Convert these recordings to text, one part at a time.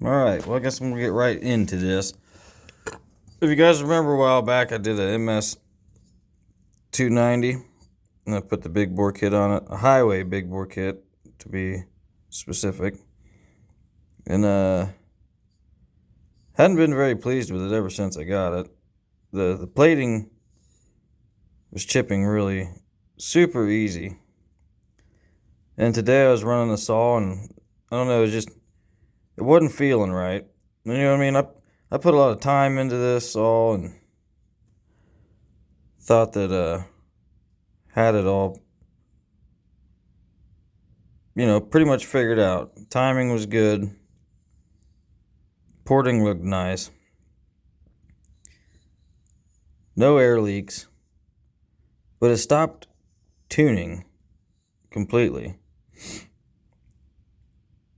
Alright, well I guess I'm gonna get right into this. If you guys remember a while back, I did a ms290 and I put the big bore kit on it, a Hyway big bore kit to be specific, and hadn't been very pleased with it ever since I got it. The plating was chipping really super easy, and today I was running the saw and I don't know, it wasn't feeling right. You know what I mean? I put a lot of time into this saw and thought that had it all, pretty much figured out. Timing was good. Porting looked nice. No air leaks. But it stopped tuning completely.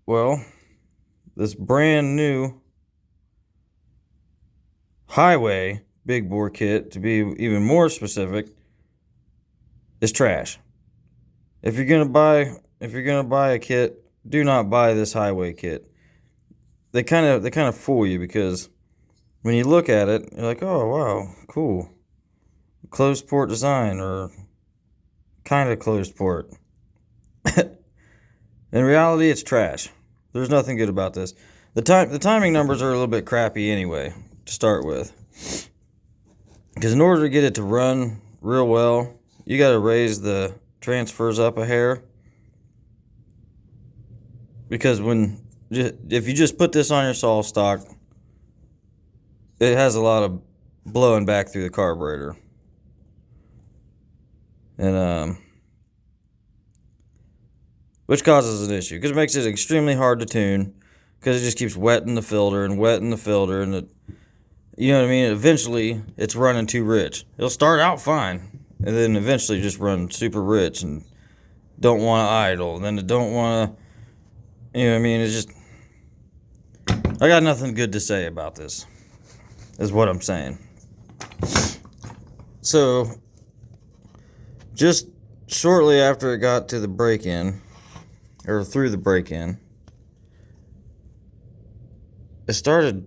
Well, this brand new Hyway big bore kit, to be even more specific, is trash. If you're gonna buy a kit, do not buy this Hyway kit. They kind of fool you, because when you look at it, you're like, oh wow, cool, closed port design, or kind of closed port. In reality, it's trash. There's nothing good about this. The timing numbers are a little bit crappy anyway to start with, because in order to get it to run real well, you got to raise the transfers up a hair. Because if you just put this on your saw stock, it has a lot of blowing back through the carburetor, and which causes an issue, because it makes it extremely hard to tune, because it just keeps wetting the filter and wetting the filter, and you know what I mean? Eventually, it's running too rich. It'll start out fine, and then eventually just run super rich and don't want to idle, and then it don't want to, you know what I mean? It's just, I got nothing good to say about this, is what I'm saying. So, just shortly after it got to the break-in, or through the break-in, it started,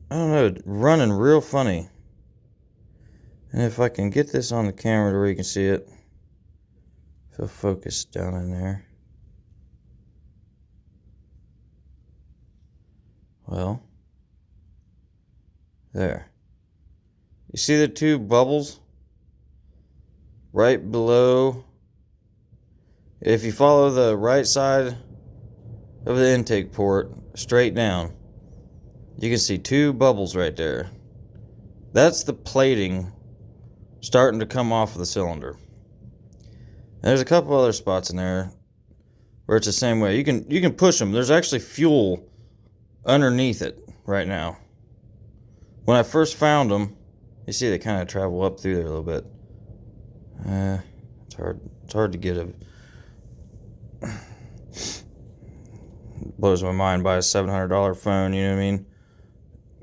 I don't know, running real funny. And if I can get this on the camera to where you can see it, if it'll focus down in there. Well, there. You see the two bubbles right below? If you follow the right side of the intake port straight down, you can see two bubbles right there. That's the plating starting to come off of the cylinder. And there's a couple other spots in there where it's the same way. You can push them. There's actually fuel underneath it right now. When I first found them, you see they kind of travel up through there a little bit. It's hard to get a. Blows my mind. Buy a $700 phone, you know what I mean?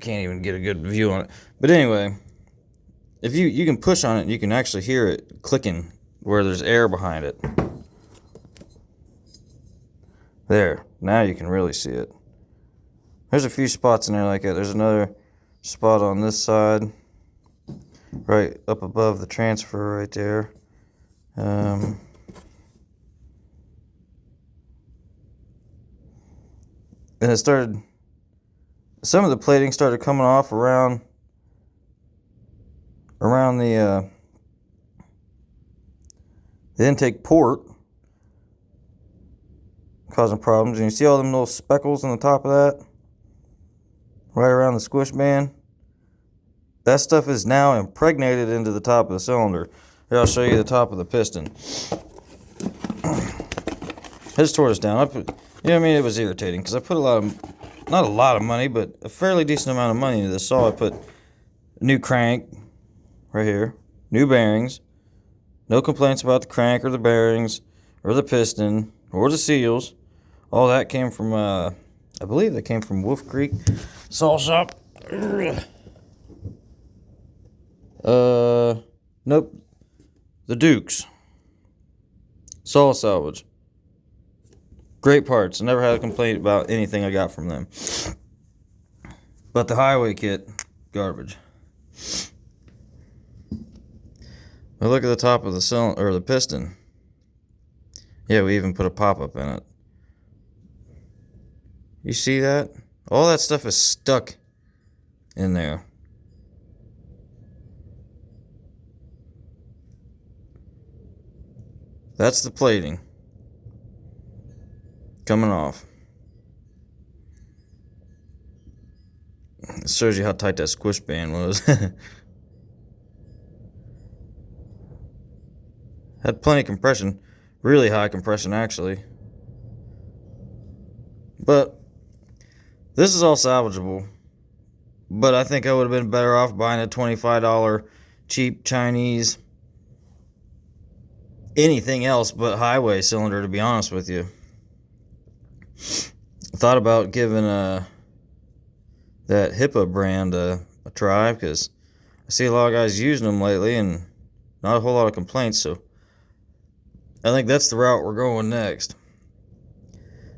Can't even get a good view on it. But anyway, if you can push on it, you can actually hear it clicking where there's air behind it. There, now you can really see it. There's a few spots in there like that. There's another spot on this side, right up above the transfer right there. And it started, some of the plating started coming off around the intake port, causing problems. And you see all them little speckles on the top of that, right around the squish band? That stuff is now impregnated into the top of the cylinder. Here, I'll show you the top of the piston. I just tore this down. You know what I mean? It was irritating, because I put not a lot of money, but a fairly decent amount of money into this saw. I put a new crank right here, new bearings, no complaints about the crank or the bearings or the piston or the seals. All that came from, I believe that came from Wolf Creek Saw Shop. Nope. The Dukes Saw Salvage. Great parts. I never had a complaint about anything I got from them. But the Hyway kit, garbage. But look at the top of the cylinder, or the piston. Yeah, we even put a pop-up in it. You see that? All that stuff is stuck in there. That's the plating coming off. It shows you how tight that squish band was. Had plenty of compression. Really high compression, actually. But this is all salvageable. But I think I would have been better off buying a $25 cheap Chinese anything else but Hyway cylinder, to be honest with you. I thought about giving that HIPAA brand a try, because I see a lot of guys using them lately and not a whole lot of complaints, so I think that's the route we're going next.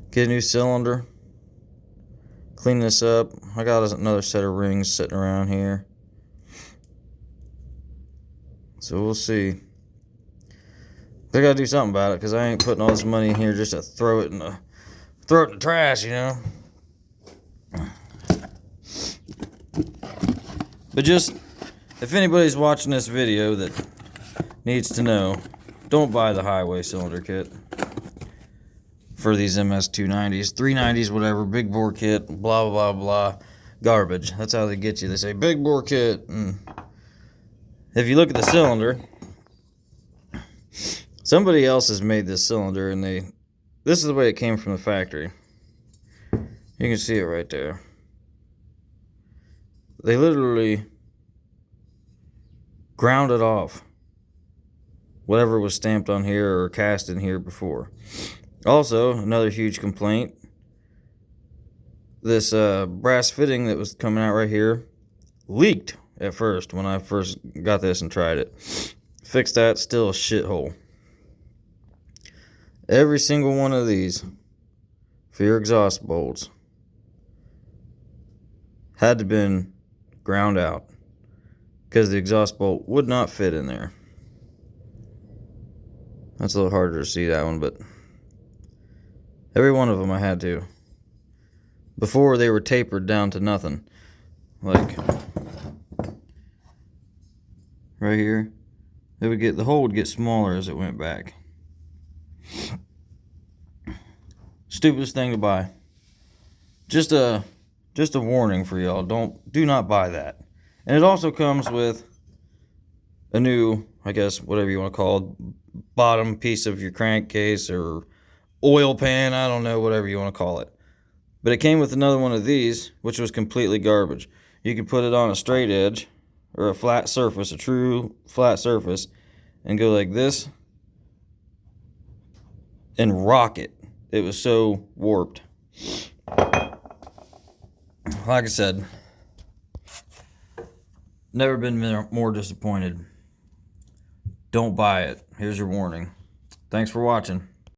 Get a new cylinder, clean this up. I got another set of rings sitting around here, so we'll see. I gotta do something about it, because I ain't putting all this money in here just to throw it in the trash, you know. But just, if anybody's watching this video that needs to know, don't buy the Hyway cylinder kit for these ms290s, 390s, whatever, big bore kit, blah blah blah, garbage. That's how they get you. They say big bore kit, and if you look at the cylinder, somebody else has made this cylinder, and this is the way it came from the factory. You can see it right there. They literally ground it off, whatever was stamped on here or cast in here before. Also, another huge complaint, this brass fitting that was coming out right here leaked at first when I first got this and tried it. Fixed that, still a shithole. Every single one of these for your exhaust bolts had to been ground out, because the exhaust bolt would not fit in there. That's a little harder to see, that one, but every one of them I had to. Before, they were tapered down to nothing. Like right here, the hole would get smaller as it went back. Stupidest thing to buy. Just a warning for y'all. Do not buy that. And it also comes with a new, I guess, whatever you want to call it, bottom piece of your crankcase or oil pan, I don't know, whatever you want to call it. But it came with another one of these, which was completely garbage. You could put it on a straight edge or a flat surface, a true flat surface, and go like this and rock it. It was so warped. Like I said, never been more disappointed. Don't buy it. Here's your warning. Thanks for watching.